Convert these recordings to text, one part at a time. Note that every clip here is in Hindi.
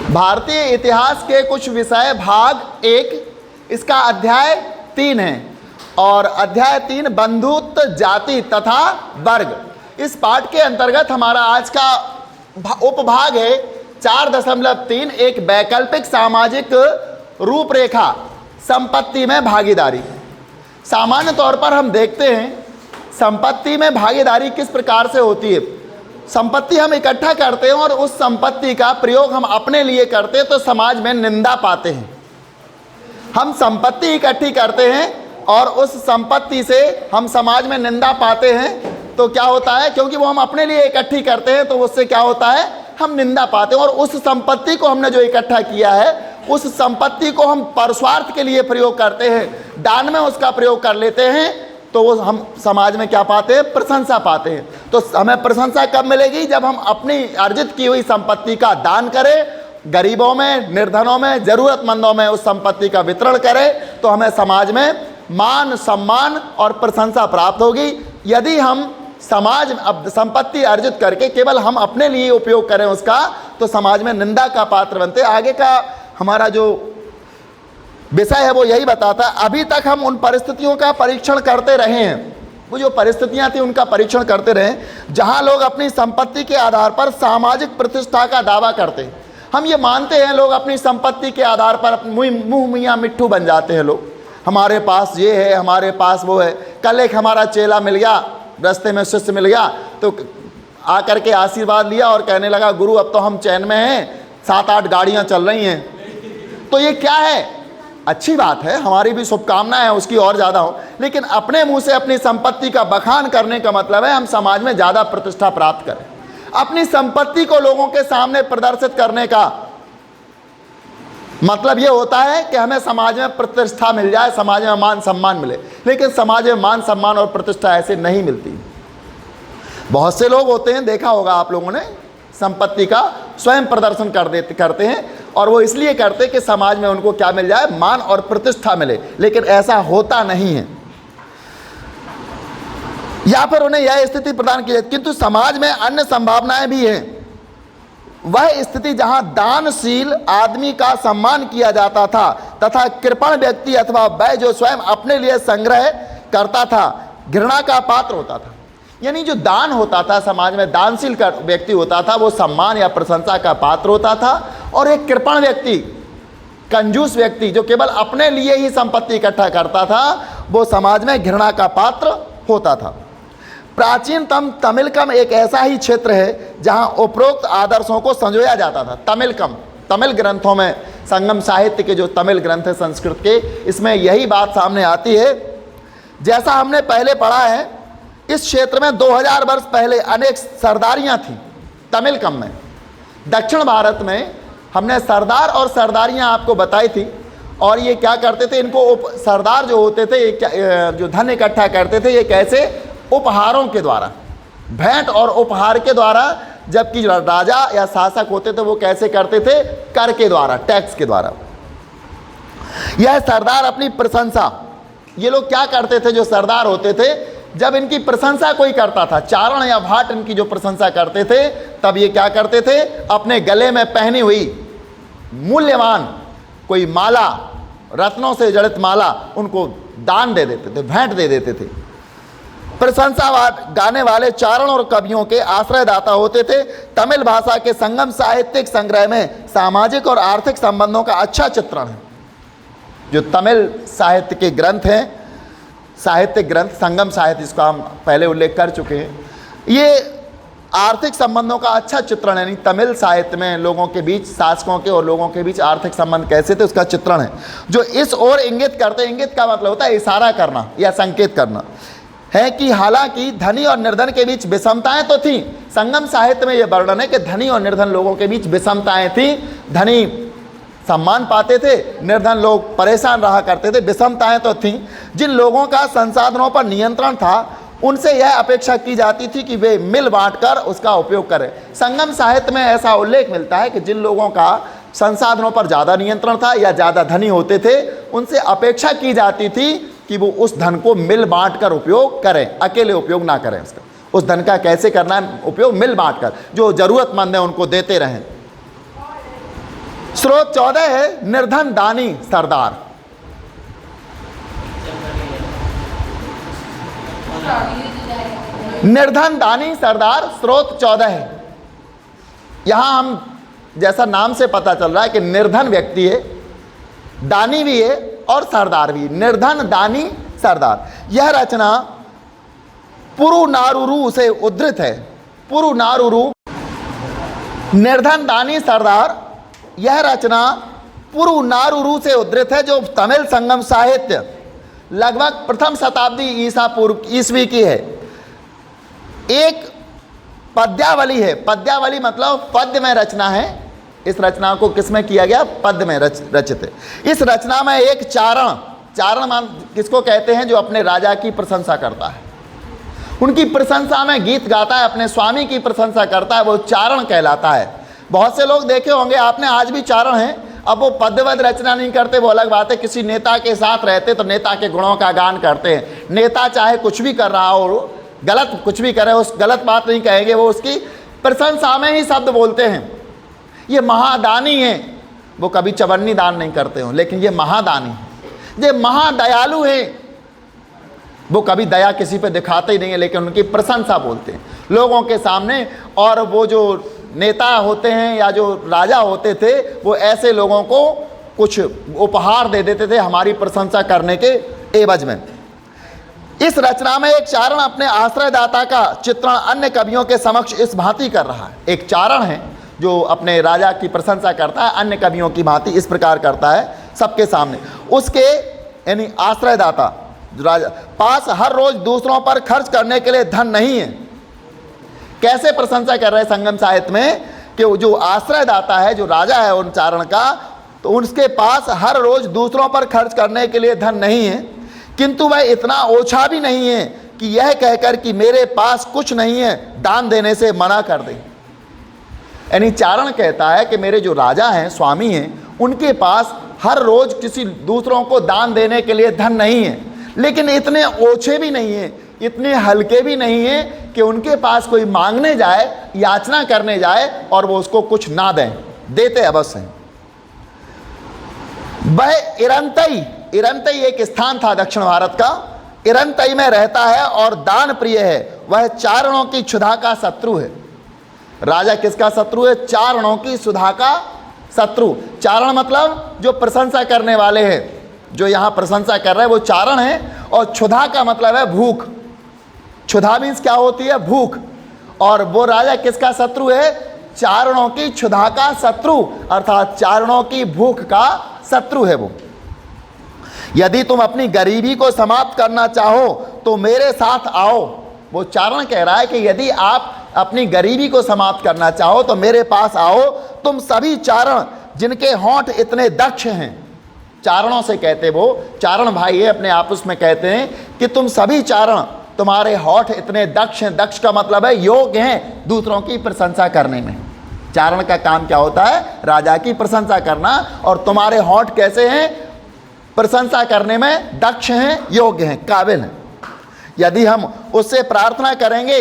भारतीय इतिहास के कुछ विषय भाग 1, इसका अध्याय 3 है और अध्याय 3 बंधुत्व, जाति तथा वर्ग। इस पाठ के अंतर्गत हमारा आज का उपभाग है 4.3, एक वैकल्पिक सामाजिक रूपरेखा, संपत्ति में भागीदारी। सामान्य तौर पर हम देखते हैं संपत्ति में भागीदारी किस प्रकार से होती है। संपत्ति हम इकट्ठा करते हैं और उस संपत्ति का प्रयोग हम अपने लिए करते हैं तो समाज में निंदा पाते हैं। हम संपत्ति इकट्ठी करते हैं और उस संपत्ति से हम समाज में निंदा पाते हैं तो क्या होता है, क्योंकि वो हम अपने लिए इकट्ठी करते हैं तो उससे क्या होता है, हम निंदा पाते हैं। और उस संपत्ति को हमने जो इकट्ठा किया है उस संपत्ति को हम परस्वार्थ के लिए प्रयोग करते हैं, दान में उसका प्रयोग कर लेते हैं तो वो हम समाज में क्या पाते हैं, प्रशंसा पाते हैं। तो हमें प्रशंसा कब मिलेगी, जब हम अपनी अर्जित की हुई संपत्ति का दान करें, गरीबों में, निर्धनों में, जरूरतमंदों में उस संपत्ति का वितरण करें तो हमें समाज में मान, सम्मान और प्रशंसा प्राप्त होगी। यदि हम समाज अब संपत्ति अर्जित करके केवल हम अपने लिए उपयोग करें उसका तो समाज में निंदा का पात्र बनते। आगे का हमारा जो विषय है वो यही बताता है। अभी तक हम उन परिस्थितियों का परीक्षण करते रहे हैं, वो जो परिस्थितियां थी उनका परीक्षण करते रहे जहां लोग अपनी संपत्ति के आधार पर सामाजिक प्रतिष्ठा का दावा करते हैं। हम ये मानते हैं लोग अपनी संपत्ति के आधार पर मुंह मियाँ मिट्ठू बन जाते हैं। लोग हमारे पास ये है, हमारे पास वो है। कल एक हमारा चेला मिल गया, रास्ते में शिष्य मिल गया तो आकर के आशीर्वाद लिया और कहने लगा गुरु अब तो हम चैन में हैं, 7-8 गाड़ियाँ चल रही हैं। तो ये क्या है, अच्छी बात है, हमारी भी शुभकामनाएं है उसकी और ज़्यादा हो, लेकिन अपने मुंह से अपनी संपत्ति का बखान करने का मतलब है हम समाज में ज़्यादा प्रतिष्ठा प्राप्त करें। अपनी संपत्ति को लोगों के सामने प्रदर्शित करने का मतलब ये होता है कि हमें समाज में प्रतिष्ठा मिल जाए, समाज में मान सम्मान मिले। लेकिन समाज में मान सम्मान और प्रतिष्ठा ऐसे नहीं मिलती। बहुत से लोग होते हैं, देखा होगा आप लोगों ने, संपत्ति का स्वयं प्रदर्शन करते हैं और वो इसलिए करते कि समाज में उनको क्या मिल जाए, मान और प्रतिष्ठा मिले। लेकिन ऐसा होता नहीं है, या फिर उन्हें यह स्थिति प्रदान की जाती। किंतु समाज में अन्य संभावनाएं भी हैं। वह स्थिति जहां दानशील आदमी का सम्मान किया जाता था तथा कृपण व्यक्ति अथवा वह जो स्वयं अपने लिए संग्रह करता था घृणा का पात्र होता था। यानी जो दान होता था समाज में, दानशील का व्यक्ति होता था वो सम्मान या प्रशंसा का पात्र होता था, और एक कृपण व्यक्ति, कंजूस व्यक्ति जो केवल अपने लिए ही संपत्ति इकट्ठा करता था वो समाज में घृणा का पात्र होता था। प्राचीनतम तमिलकम एक ऐसा ही क्षेत्र है जहां उपरोक्त आदर्शों को संजोया जाता था। तमिलकम, तमिल ग्रंथों में, संगम साहित्य के जो तमिल ग्रंथ है संस्कृत के, इसमें यही बात सामने आती है। जैसा हमने पहले पढ़ा है, इस क्षेत्र में 2000 वर्ष पहले अनेक सरदारियां थीं तमिलकम में। दक्षिण भारत में हमने सरदार और सरदारियां आपको बताई थी, और ये क्या करते थे, इनको सरदार जो होते थे ये जो धन इकट्ठा करते थे ये कैसे, उपहारों के द्वारा, भेंट और उपहार के द्वारा। जबकि राजा या शासक होते थे वो कैसे करते थे, कर के द्वारा, टैक्स के द्वारा। यह सरदार अपनी प्रशंसा, ये लोग क्या करते थे जो सरदार होते थे, जब इनकी प्रशंसा कोई करता था, चारण या भाट इनकी जो प्रशंसा करते थे, तब ये क्या करते थे, अपने गले में पहनी हुई मूल्यवान कोई माला, रत्नों से जड़ित माला उनको दान दे देते थे, भेंट दे देते थे। प्रशंसा गाने वाले चारण और कवियों के आश्रयदाता होते थे। तमिल भाषा के संगम साहित्यिक संग्रह में सामाजिक और आर्थिक संबंधों का अच्छा चित्रण है। जो तमिल साहित्य के ग्रंथ हैं, साहित्यिक ग्रंथ, संगम साहित्य, इसका हम पहले उल्लेख कर चुके हैं, ये आर्थिक संबंधों का अच्छा चित्रण है। तमिल साहित्य में लोगों के बीच, शासकों के और लोगों के बीच आर्थिक संबंध कैसे थे उसका चित्रण है, जो इस ओर इंगित करते। इंगित का मतलब होता है इशारा करना या संकेत करना, है कि हालांकि धनी और निर्धन के बीच विषमताएं तो थीं। संगम साहित्य में यह वर्णन है कि धनी और निर्धन लोगों के बीच विषमताएं थीं। धनी सम्मान पाते थे, निर्धन लोग परेशान रहा करते थे, विषमताएं तो थीं। जिन लोगों का संसाधनों पर नियंत्रण था उनसे यह अपेक्षा की जाती थी कि वे मिल बांटकर उसका उपयोग करें। संगम साहित्य में ऐसा उल्लेख मिलता है कि जिन लोगों का संसाधनों पर ज़्यादा नियंत्रण था या ज़्यादा धनी होते थे, उनसे अपेक्षा की जाती थी कि वो उस धन को मिल बांट कर उपयोग करें, अकेले उपयोग ना करें। उसका, उस धन का कैसे करना है उपयोग, मिल बांट कर, जो ज़रूरतमंद है उनको देते रहें। स्रोत 14 है निर्धन दानी सरदार। निर्धन दानी सरदार स्रोत 14 है। यहां हम जैसा नाम से पता चल रहा है कि निर्धन व्यक्ति है, दानी भी है और सरदार भी। निर्धन दानी सरदार, यह रचना पुरुनारुरु से उद्धृत है। पुरुनारुरु, निर्धन दानी सरदार, यह रचना पुरुनारुरु से उद्धृत है, जो तमिल संगम साहित्य लगभग प्रथम शताब्दी ईसा पूर्व ईस्वी की है। एक पद्यावली है। पद्यावली मतलब पद्य में रचना है। इस रचना को किसमें किया गया? पद्य में रचित है। इस रचना में एक चारण मान किसको कहते हैं? जो अपने राजा की प्रशंसा करता है, उनकी प्रशंसा में गीत गाता है, अपने स्वामी की प्रशंसा करता है, वो चारण कहलाता है। बहुत से लोग देखे होंगे आपने, आज भी चारण हैं। अब वो पद्यवत रचना नहीं करते, वो अलग बात है। किसी नेता के साथ रहते तो नेता के गुणों का गान करते हैं। नेता चाहे कुछ भी कर रहा हो, गलत कुछ भी करे, उस गलत बात नहीं कहेंगे, वो उसकी प्रशंसा में ही शब्द बोलते हैं। ये महादानी है, वो कभी चवन्नी दान नहीं करते हो, लेकिन ये महादानी है। ये महादयालु है, वो कभी दया किसी पे दिखाते ही नहीं है, लेकिन उनकी प्रशंसा बोलते हैं लोगों के सामने। और वो जो नेता होते हैं या जो राजा होते थे, वो ऐसे लोगों को कुछ उपहार दे देते थे हमारी प्रशंसा करने के एवज में। इस रचना में एक चारण अपने आश्रयदाता का चित्रण अन्य कवियों के समक्ष इस भांति कर रहा है। एक चारण है जो अपने राजा की प्रशंसा करता है, अन्य कवियों की भांति इस प्रकार करता है सबके सामने। उसके यानी आश्रयदाता राजा पास हर रोज दूसरों पर खर्च करने के लिए धन नहीं है। कैसे प्रशंसा कर रहे हैं संगम साहित्य में कि जो आश्रयदाता है, जो राजा है उन चारण का, तो उसके पास हर रोज दूसरों पर खर्च करने के लिए धन नहीं है, किंतु वह इतना ओछा भी नहीं है कि यह कहकर कि मेरे पास कुछ नहीं है, दान देने से मना कर दे। यानी चारण कहता है कि मेरे जो राजा हैं, स्वामी हैं, उनके पास हर रोज किसी दूसरों को दान देने के लिए धन नहीं है, लेकिन इतने ओछे भी नहीं है, इतने हल्के भी नहीं है कि उनके पास कोई मांगने जाए, याचना करने जाए और वो उसको कुछ ना दें, देते अवश्य हैं। वह इरंतई एक स्थान था दक्षिण भारत का, इरंतई में रहता है और दान प्रिय है। वह चारणों की क्षुधा का शत्रु है। राजा किसका शत्रु है? चारणों की क्षुधा का शत्रु। चारण मतलब जो प्रशंसा करने वाले हैं, जो यहाँ प्रशंसा कर रहे हैं वो चारण है। और क्षुधा का मतलब है भूख। क्षुधा मीन्स क्या होती है? भूख। और वो राजा किसका शत्रु है? चारणों की क्षुधा का शत्रु, अर्थात चारणों की भूख का शत्रु है वो। यदि तुम अपनी गरीबी को समाप्त करना चाहो तो मेरे साथ आओ। वो चारण कह रहा है कि यदि आप अपनी गरीबी को समाप्त करना चाहो तो मेरे पास आओ। तुम सभी चारण जिनके होंठ इतने दक्ष हैं, चारणों से कहते, वो चारण भाई है अपने आपस में कहते हैं कि तुम सभी चारण, तुम्हारे होंठ इतने दक्ष हैं। दक्ष का मतलब है योग्य हैं दूसरों की प्रशंसा करने में। चारण का काम क्या होता है? राजा की प्रशंसा करना। और तुम्हारे होंठ कैसे हैं? प्रशंसा करने में दक्ष हैं, योग्य हैं, काबिल हैं। यदि हम उससे प्रार्थना करेंगे,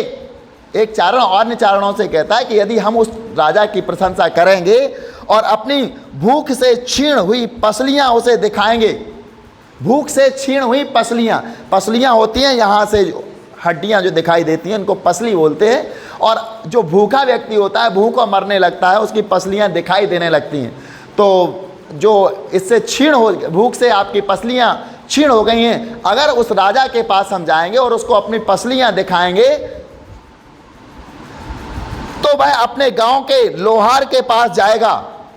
एक चारण अन्य चारणों से कहता है कि यदि हम उस राजा की प्रशंसा करेंगे और अपनी भूख से क्षीण हुई पसलियां उसे दिखाएंगे। भूख से क्षीण हुई पसलियां होती हैं, यहाँ से हड्डियां जो दिखाई देती हैं उनको पसली बोलते हैं। और जो भूखा व्यक्ति होता है, भूखा मरने लगता है, उसकी पसलियां दिखाई देने लगती हैं। तो जो इससे क्षीण हो, भूख से आपकी पसलियां क्षीण हो गई हैं, अगर उस राजा के पास हम जाएंगे और उसको अपनी पसलियां दिखाएंगे तो वह अपने गांव के लोहार के पास जाएगा।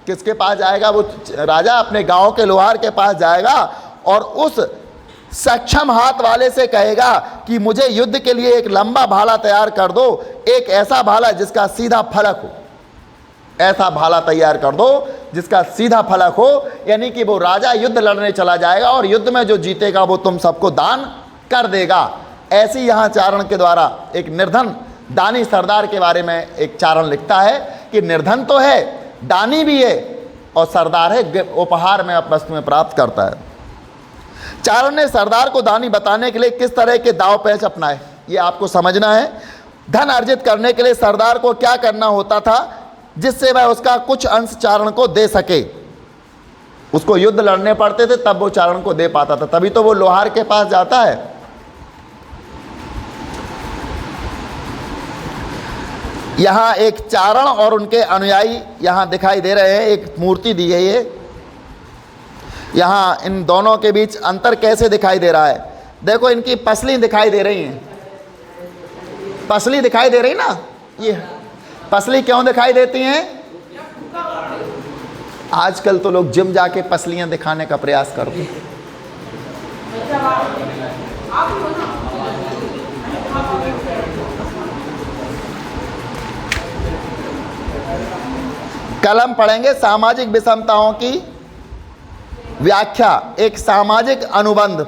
किसके पास जाएगा? वो राजा अपने गांव के लोहार के पास जाएगा और उस सक्षम हाथ वाले से कहेगा कि मुझे युद्ध के लिए एक लंबा भाला तैयार कर दो, एक ऐसा भाला जिसका सीधा फलक हो। ऐसा भाला तैयार कर दो जिसका सीधा फलक हो, यानी कि वो राजा युद्ध लड़ने चला जाएगा और युद्ध में जो जीतेगा वो तुम सबको दान कर देगा। ऐसी यहाँ चारण के द्वारा एक निर्धन दानी सरदार के बारे में एक चारण लिखता है कि निर्धन तो है, दानी भी है और सरदार है, उपहार में वस्तुएं प्राप्त करता है। चारण ने सरदार को दानी बताने के लिए किस तरह के दाव पेच अपनाए, ये आपको समझना है। धन अर्जित करने के लिए सरदार को क्या करना होता था जिससे वह उसका कुछ अंश चारण को दे सके। उसको युद्ध लड़ने पड़ते थे तब वो चारण को दे पाता था, तभी तो वो लोहार के पास जाता है। यहाँ एक चारण और उनके अनुयायी यहाँ दिखाई दे रहे हैं, एक मूर्ति दी है ये। यहाँ इन दोनों के बीच अंतर कैसे दिखाई दे रहा है, देखो इनकी पसली दिखाई दे रही हैं, पसली दिखाई दे रही ना, ये पसली क्यों दिखाई देती हैं? आजकल तो लोग जिम जाके पसलियां दिखाने का प्रयास करते हैं। कल हम पढ़ेंगे सामाजिक विषमताओं की व्याख्या, एक सामाजिक अनुबंध।